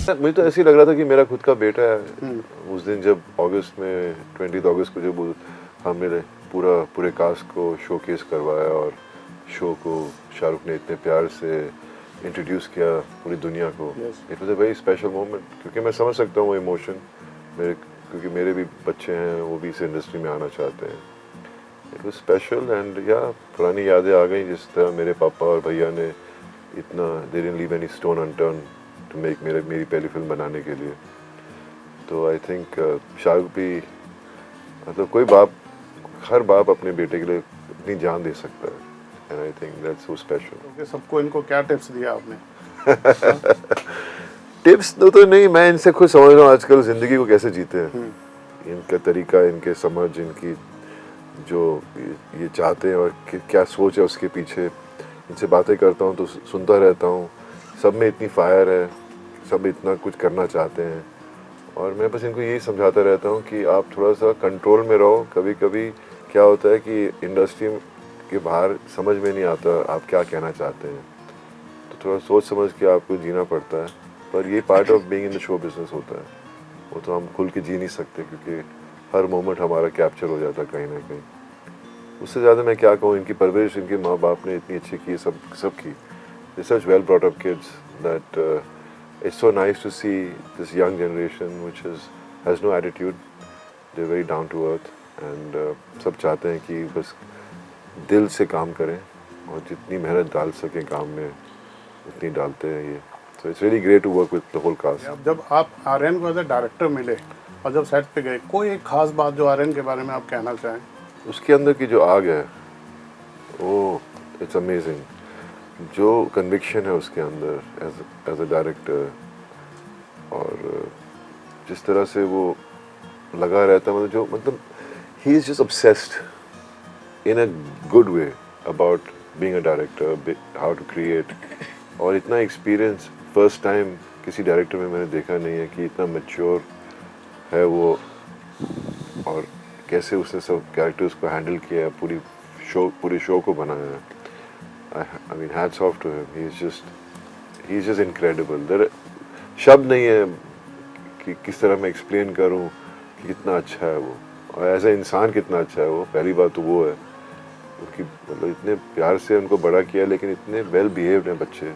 मुझे तो ऐसे ही लग रहा था कि मेरा खुद का बेटा है। उस दिन जब अगस्त में 20 अगस्त को जब हमने पूरे कास्ट को शोकेस करवाया और शो को शाहरुख ने इतने प्यार से इंट्रोड्यूस किया पूरी दुनिया को, it was a very special moment. क्योंकि मैं समझ सकता हूँ वो इमोशन क्योंकि मेरे भी बच्चे हैं, वो भी इस इंडस्ट्री में आना चाहते हैं। इट वाज स्पेशल एंड या पुरानी यादें आ गई, जिस तरह मेरे पापा और भैया ने इतना दे didn't leave any stone unturned to make मेरी पहली फिल्म बनाने के लिए। तो आई थिंक शाहरुख भी, मतलब कोई बाप, हर बाप अपने बेटे के लिए इतनी जान दे सकता है, and I think that's so special. सबको इनको क्या टिप्स दिया आपने? टिप्स तो नहीं, मैं इनसे खुद समझ रहा हूँ आजकल ज़िंदगी को कैसे जीते हैं। इनका तरीका, इनके समझ, इनकी जो ये चाहते हैं और क्या सोच है उसके पीछे, इनसे बातें करता हूँ तो सुनता रहता हूँ। सब में इतनी फायर है, सब इतना कुछ करना चाहते हैं, और मैं बस इनको यही समझाता रहता हूँ कि आप थोड़ा सा कंट्रोल में रहो। कभी कभी क्या होता है कि इंडस्ट्री के बाहर समझ में नहीं आता आप क्या कहना चाहते हैं, तो थोड़ा सोच समझ के आपको जीना पड़ता है। पर ये part of being in the show business होता है, वो तो हम खुल के जी नहीं सकते क्योंकि हर मोमेंट हमारा कैप्चर हो जाता है कहीं ना कहीं। उससे ज़्यादा मैं क्या कहूँ, इनकी परवरिश इनके माँ बाप ने इतनी अच्छी की, सब की। They're such well brought up kids that it's so nice to see this young generation which has no attitude. They're very down to earth and सब चाहते हैं कि बस दिल से काम करें और जितनी मेहनत डाल सकें काम में उतनी डालते हैं ये। So it's really great to work with the whole cast. जब आप आर्यन को एज ए डायरेक्टर मिले और जब सेट पे गए, कोई एक खास बात जो आर्यन के बारे में आप कहना चाहें? उसके अंदर की जो आग है वो इट्स अमेजिंग। जो कन्विक्शन है उसके अंदर एज अ डायरेक्टर, और जिस तरह से वो लगा रहता है, मतलब he is just obsessed in a good way about being a director, how to create. और इतना एक्सपीरियंस फर्स्ट टाइम किसी डायरेक्टर में मैंने देखा नहीं है कि इतना मैच्योर है वो, और कैसे उसने सब कैरेक्टर्स को हैंडल किया है, पूरी शो को बनाया है। I mean, hats off to him. He's just incredible. शब्द नहीं है कि किस तरह मैं एक्सप्लेन करूं कि कितना अच्छा है वो, और एज ए इंसान कितना अच्छा है वो। पहली बात तो वो है, उनकी मतलब इतने प्यार से उनको बड़ा किया, लेकिन इतने वेल बिहेव्ड हैं बच्चे,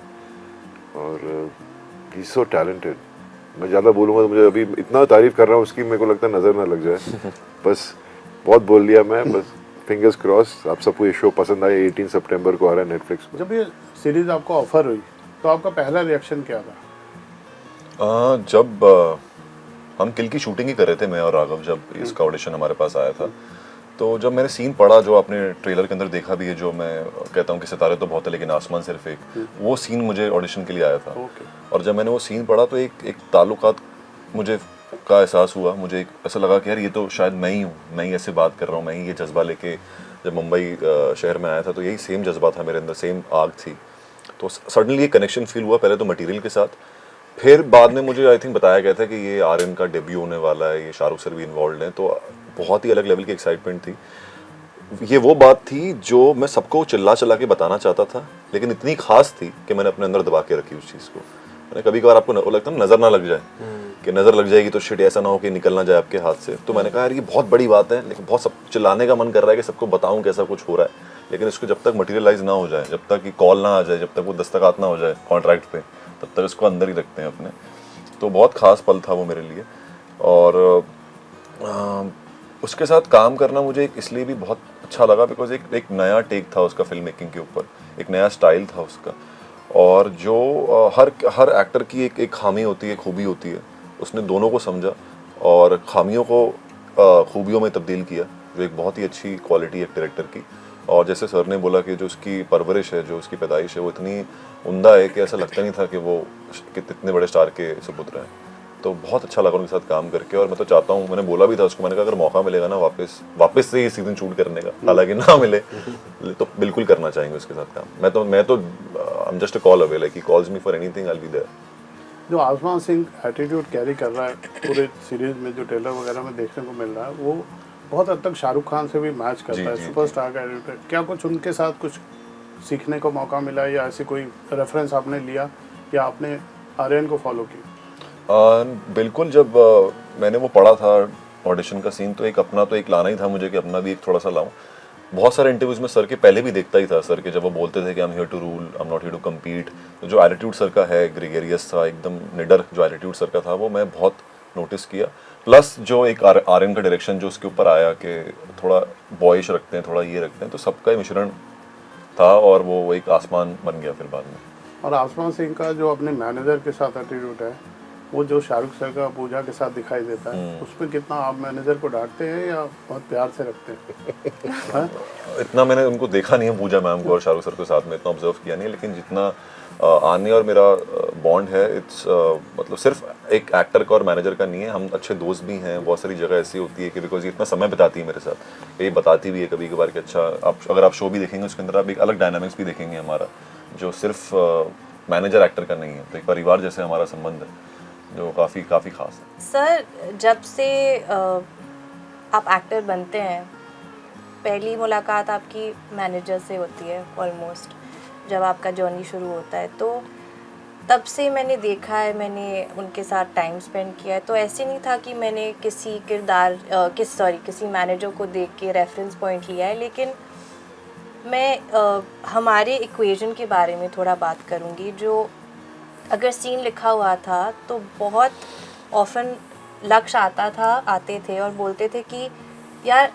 और ही इज सो टैलेंटेड। मैं ज़्यादा बोलूँगा तो मुझे अभी इतना तारीफ कर रहा हूँ उसकी, मेरे को लगता है नज़र ना लग जाए। बस बहुत बोल लिया मैं, बस फिंगर्स क्रॉस आप सबको ये शो पसंद आए। 18 सितंबर को आ रहा है नेटफ्लिक्स पर। जब ये सीरीज आपको ऑफर हुई तो आपका पहला रिएक्शन क्या था? जब हम किल की शूटिंग ही कर रहे थे, मैं और राघव, जब इसका ऑडिशन हमारे पास आया था, तो जब मैंने सीन पढ़ा जो आपने ट्रेलर के अंदर देखा भी है, जो मैं कहता हूँ कि सितारे तो बहुत है लेकिन आसमान सिर्फ एक, वो सीन मुझे ऑडिशन के लिए आया था। और जब मैंने वो सीन पढ़ा तो एक ताल्लुकात मुझे का एहसास हुआ। मुझे ऐसा लगा कि यार ये तो शायद मैं ही ऐसे बात कर रहा हूँ, मैं ही ये जज्बा लेके जब मुंबई शहर में आया था तो यही सेम जज्बा था मेरे अंदर, सेम आग थी। तो सडनली ये कनेक्शन फील हुआ, पहले तो मटेरियल के साथ, फिर बाद में मुझे आई थिंक बताया गया था कि ये आर्यन का डेब्यू होने वाला है, ये शाहरुख सर भी इन्वॉल्व हैं, तो बहुत ही अलग लेवल की एक्साइटमेंट थी। ये वो बात थी जो मैं सबको चिल्ला के बताना चाहता था, लेकिन इतनी खास थी कि मैंने अपने अंदर दबा के रखी उस चीज़ को। मैंने कभी कभार आपको लगता है नज़र ना लग जाए, कि नज़र लग जाएगी तो शिट ऐसा ना हो कि निकल ना जाए आपके हाथ से। तो मैंने कहा यार ये बहुत बड़ी बात है, लेकिन बहुत सब चिल्लाने का मन कर रहा है कि सबको बताऊं कैसा कुछ हो रहा है, लेकिन इसको जब तक मटेरियलाइज ना हो जाए, जब तक कि कॉल ना आ जाए, जब तक वो दस्तखत ना हो जाए कॉन्ट्रैक्ट पे, तब तक इसको अंदर ही रखते हैं अपने। तो बहुत ख़ास पल था वो मेरे लिए। और उसके साथ काम करना मुझे इसलिए भी बहुत अच्छा लगा बिकॉज एक नया टेक था उसका फिल्म मेकिंग के ऊपर, एक नया स्टाइल था उसका, और जो हर एक्टर की एक खामी होती है, खूबी होती है, उसने दोनों को समझा और खामियों को खूबियों में तब्दील किया, जो एक बहुत ही अच्छी क्वालिटी है एक डायरेक्टर की। और जैसे सर ने बोला कि जो उसकी परवरिश है, जो उसकी पैदाइश है, वो इतनी उम्दा है कि ऐसा लगता नहीं था कि वो इतने बड़े स्टार के सुपुत्र हैं। तो बहुत अच्छा लगा उनके साथ काम करके, और मैं तो चाहता हूँ, मैंने बोला भी था उसको, मैंने कहा अगर मौका मिलेगा ना वापस से ये सीजन शूट करने का, हालांकि ना मिले तो बिल्कुल करना चाहेंगे उसके साथ काम। मैं तो I am just a call away, like he calls me for anything, I will be there. जो आसमान सिंह एटीट्यूड कैरी कर रहा है पूरे सीरीज में, जो ट्रेलर वगैरह में देखने को मिल रहा है, वो बहुत हद तक शाहरुख खान से भी मैच करता है, सुपरस्टार का एटीट्यूड। क्या कुछ उनके साथ कुछ सीखने को मौका मिला, या ऐसी कोई रेफरेंस आपने लिया, या आपने आर्यन को फॉलो किया? बिल्कुल, जब मैंने वो पढ़ा था ऑडिशन का सीन, तो एक अपना तो एक लाना ही था मुझे कि अपना भी एक थोड़ा सा लाऊं। बहुत सारे इंटरव्यूज में सर के पहले भी देखता ही था, सर के जब वो बोलते थे कि I am here to rule, I am not here to compete, तो जो एटीट्यूड सर का है, ग्रेगेरियस था, एकदम निडर जो एटीट्यूड सर का था, वो मैं बहुत नोटिस किया। प्लस जो एक आर्यन का डायरेक्शन जो उसके ऊपर आया कि थोड़ा बॉयिश रखते हैं, थोड़ा ये रखते हैं, तो सबका ही मिश्रण था और वो एक आसमान बन गया फिर बाद में। और आसमान सिंह का जो अपने मैनेजर के साथ एटीट्यूड है, वो जो शाहरुख सर का पूजा के साथ दिखाई देता है, उसमें कितना आप मैनेजर को डांटते हैं या बहुत प्यार से रखते हैं? हाँ? इतना मैंने उनको देखा नहीं है, पूजा मैम को और शाहरुख सर के साथ में इतना ऑब्जर्व किया नहीं है, लेकिन जितना आने और मेरा बॉन्ड है, इट्स मतलब सिर्फ एक एक्टर का और मैनेजर का नहीं है, हम अच्छे दोस्त भी हैं। बहुत सारी जगह ऐसी होती है कि बिकॉज ये इतना समय बिताती है मेरे साथ, ये बताती भी है कभी कभार कि अच्छा आप अगर आप शो भी देखेंगे उसके अंदर आप एक अलग डायनामिक्स भी देखेंगे हमारा, जो सिर्फ मैनेजर एक्टर का नहीं है, तो एक परिवार जैसे हमारा संबंध है जो काफ़ी काफ़ी खास है। सर, जब से आप एक्टर बनते हैं, पहली मुलाकात आपकी मैनेजर से होती है ऑलमोस्ट, जब आपका जर्नी शुरू होता है, तो तब से मैंने देखा है, मैंने उनके साथ टाइम स्पेंड किया है। तो ऐसे नहीं था कि मैंने किसी किसी मैनेजर को देख के रेफरेंस पॉइंट लिया है, लेकिन मैं हमारे इक्वेशन के बारे में थोड़ा बात करूँगी। जो अगर सीन लिखा हुआ था तो बहुत ऑफन लक्ष्य आते थे और बोलते थे कि यार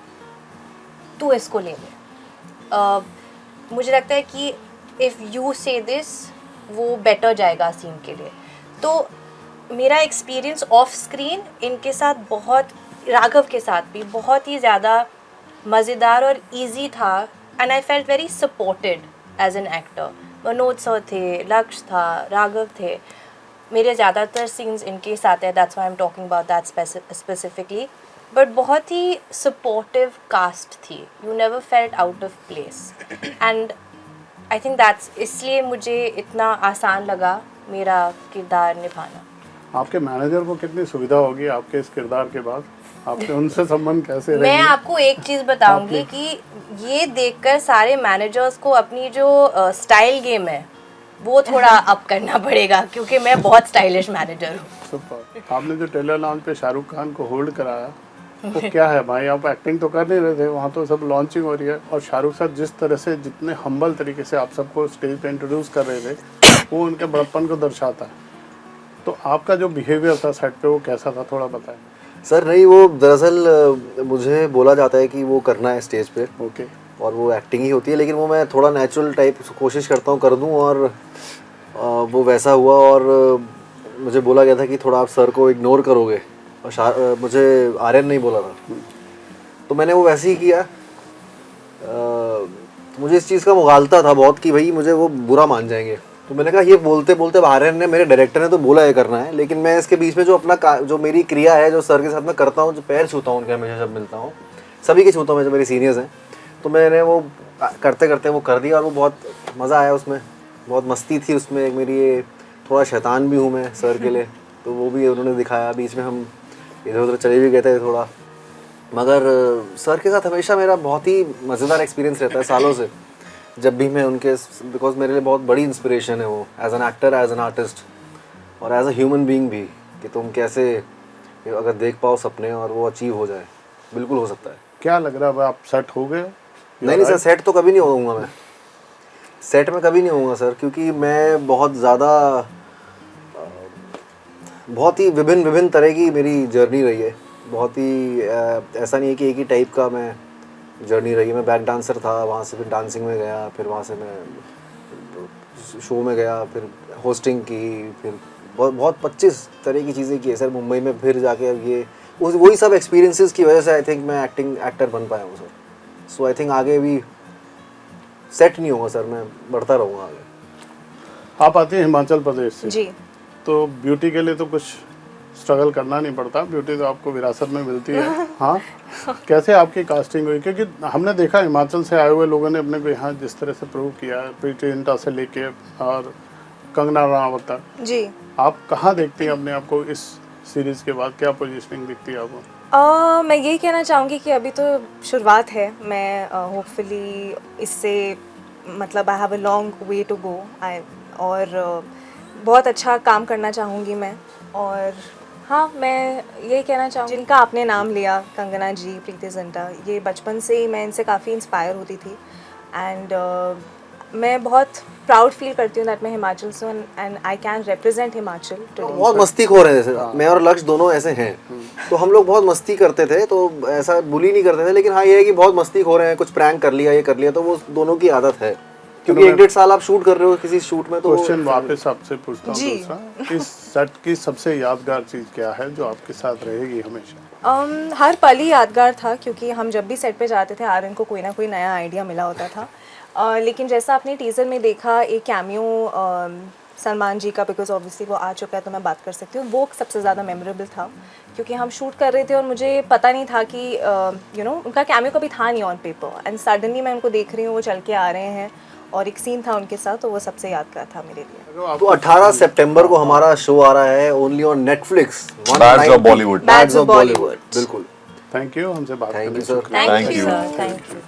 तू इसको ले ले। मुझे लगता है कि इफ़ यू से दिस, वो बेटर जाएगा सीन के लिए। तो मेरा एक्सपीरियंस ऑफ स्क्रीन इनके साथ बहुत, राघव के साथ भी बहुत ही ज़्यादा मज़ेदार और इजी था, and I felt very supported as an actor. Manoj sir थे, लक्ष्य था, राघव थे, मेरे ज़्यादातर सीन्स इनके साथ है, that's why I am talking about that specifically. But बहुत ही सपोर्टिव कास्ट थी, you never felt out of place, and I think that's, इसलिए मुझे इतना आसान लगा मेरा किरदार निभाना। आपके मैनेजर को कितनी सुविधा होगी आपके इस किरदार के बाद? आपके उनसे संबंध कैसे मैं रहेंगे? आपको एक चीज़ बताऊंगी कि ये देखकर सारे मैनेजर्स को अपनी जो स्टाइल गेम है वो थोड़ा अप करना पड़ेगा, क्योंकि मैं बहुत स्टाइलिश मैनेजर हूँ। सुपर। आपने जो टेलर लॉन्च पे शाहरुख खान को होल्ड कराया, वो क्या है भाई? आप एक्टिंग तो कर नहीं रहे थे, वहाँ तो सब लॉन्चिंग हो रही है, और शाहरुख सर जिस तरह से, जितने हम्बल तरीके से आप सबको स्टेज पे इंट्रोड्यूस कर रहे थे, वो उनके बड़प्पन को दर्शाता है। तो आपका जो बिहेवियर था सेट पे, वो कैसा था, थोड़ा बताएं। सर नहीं, वो दरअसल मुझे बोला जाता है कि वो करना है स्टेज पे, ओके। और वो एक्टिंग ही होती है, लेकिन वो मैं थोड़ा नेचुरल टाइप कोशिश करता हूँ कर दूँ, और वो वैसा हुआ। और मुझे बोला गया था कि थोड़ा आप सर को इग्नोर करोगे, और मुझे आर्यन नहीं बोला था, तो मैंने वो वैसे ही किया। मुझे इस चीज़ का मुगालता था बहुत कि भाई मुझे वो बुरा मान जाएंगे, तो मैंने कहा ये बोलते बोलते आर्यन ने, मेरे डायरेक्टर ने तो बोला ये करना है, लेकिन मैं इसके बीच में जो अपना जो मेरी क्रिया है, जो सर के साथ मैं करता हूँ, जो पैर छूता हूँ उनके हमेशा जब मिलता हूँ, सभी के छूता हूँ मैं, जो मेरे सीनियर्स हैं, तो मैंने वो करते करते वो कर दिया, और वो बहुत मज़ा आया उसमें, बहुत मस्ती थी उसमें। एक मेरी ये थोड़ा शैतान भी हूँ मैं सर के लिए, तो वो भी उन्होंने दिखाया। बीच में हम इधर उधर चले भी गए थे थोड़ा, मगर सर के साथ हमेशा मेरा बहुत ही मज़ेदार एक्सपीरियंस रहता है सालों से, जब भी मैं उनके, बिकॉज मेरे लिए बहुत बड़ी इंस्पिरेशन है वो, as an actor, as an artist, और एज अ ह्यूमन बीइंग भी, कि तुम कैसे अगर देख पाओ सपने और वो अचीव हो जाए, बिल्कुल हो सकता है। क्या लग रहा है, आप सेट हो गए? नहीं सर, सेट तो कभी नहीं होऊंगा मैं, सेट में कभी नहीं होऊंगा सर, क्योंकि मैं बहुत ज़्यादा, बहुत ही विभिन्न तरह की मेरी जर्नी रही है, बहुत ही ऐसा नहीं है कि एक ही टाइप का मैं जर्नी रही है। मैं बैक डांसर था, वहाँ से फिर डांसिंग में गया, फिर वहाँ से मैं शो में गया, फिर होस्टिंग की, फिर बहुत 25 तरह की चीज़ें की है सर मुंबई में, फिर जाके अब ये वही सब एक्सपीरियंसेस की वजह से आई थिंक मैं एक्टर बन पाया हूँ सर। सो आई थिंक आगे भी सेट नहीं होगा सर, मैं बढ़ता रहूँगा आगे। आप आती हैं हिमाचल प्रदेश से जी, तो ब्यूटी के लिए तो कुछ स्ट्रगल करना नहीं पड़ता, ब्यूटी तो आपको विरासत में मिलती है। हाँ, कैसे आपकी कास्टिंग हुई? क्योंकि हमने देखा हिमाचल से आए हुए लोगों ने अपने को यहाँ जिस तरह से प्रूव किया है, प्रीति जिंटा से लेके और कंगना रनावत तक, जी। आप कहाँ देखती हैं अपने आप को इस सीरीज़ के बाद? क्या पोजीशनिंग दिखती है आपको? मैं यही कहना चाहूँगी कि अभी तो शुरुआत है, मैं होपफुली इससे मतलब I have a long way to go, और बहुत अच्छा काम करना चाहूँगी मैं, और हाँ, मैं ये कहना चाहूँगी जिनका आपने नाम लिया, कंगना जी, प्रीति जिंटा, ये बचपन से ही मैं इनसे काफ़ी इंस्पायर होती थी एंड मैं बहुत प्राउड फील करती हूँ दैट मैं हिमाचल से हूँ and I can represent Himachal today. बहुत मस्ती खो रहे थे मैं और लक्ष्य दोनों ऐसे हैं, तो हम लोग बहुत मस्ती करते थे, तो ऐसा बुली नहीं करते थे, लेकिन हाँ ये है कि बहुत मस्ती खो रहे हैं, कुछ प्रैंक कर लिया, ये कर लिया, तो वो दोनों की आदत है, क्योंकि 1-1.5 साल आप शूट कर रहे हो किसी शूट में। तो क्वेश्चन वापस आपसे पूछता हूँ जी। दूसरा, इस सेट की सबसे यादगार चीज़ क्या है जो आपके साथ रहेगी हमेशा? हर पल ही यादगार था, क्योंकि हम जब भी सेट पे जाते थे आर्यन को कोई ना कोई नया आइडिया मिला होता था। लेकिन जैसा आपने टीज़र में देखा, एक कैमियो सलमान जी का, बिकॉज ऑब्वियसली वो आ चुका है तो मैं बात कर सकती हूँ, वो सबसे ज़्यादा मेमोरेबल था, क्योंकि हम शूट कर रहे थे और मुझे पता नहीं था कि यू नो उनका कैमियो कभी था नहीं ऑन पेपर, एंड सडनली मैं उनको देख रही हूँ, वो चल के आ रहे हैं और एक सीन था उनके साथ, तो वो सबसे यादगार था मेरे लिए। तो 18 सितंबर को हमारा शो आ रहा है only on Netflix, Bads of Bollywood। Bads of Bollywood। बिल्कुल। थैंक यू, हमसे बात Thank you, करने sir. शुक्रिया। Thank you you. Sir, thank you.